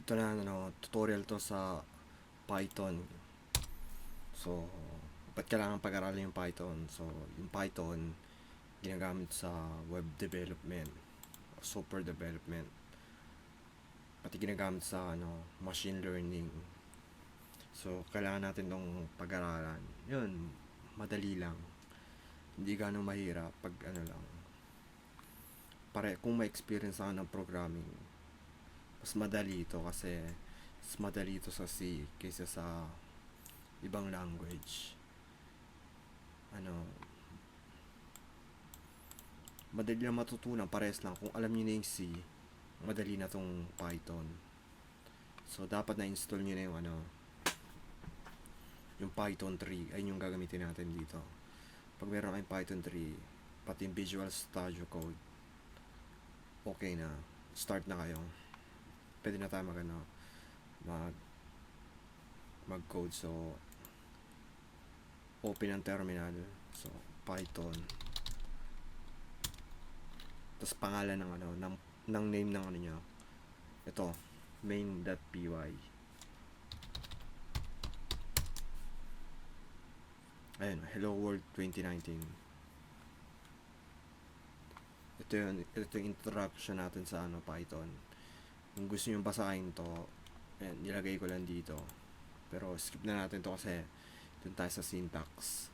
Ito na tutorial to sa Python. So, ba't kailangan pag-aralin yung Python? So, yung Python ginagamit sa web development, software development, pati ginagamit sa machine learning. So, kailangan natin tong pag-aralan. Yun, madali lang. Hindi ganong mahirap pag lang. Kung may experience ako ng programming, mas madali ito kasi mas madali ito sa C kaysa sa ibang language. Madali lang matutunan, pares lang. Kung alam niyo na yung C, madali na tong Python. So, dapat na-install niyo na yung Python 3. Ayun yung gagamitin natin dito. Pag meron kayong Python 3, pati yung Visual Studio Code, okay na. Start na kayo. Pwede na tayo mag-code. So, open ang terminal. So, Python. Tapos pangalan ng name ng nyo. Ito, main.py. Ayun, Hello World 2019. Ito yung introduction natin sa Python. Kung gusto nyo basahin to, ayan, nilagay ko lang dito. Pero skip na natin to kasi dun tayo sa syntax.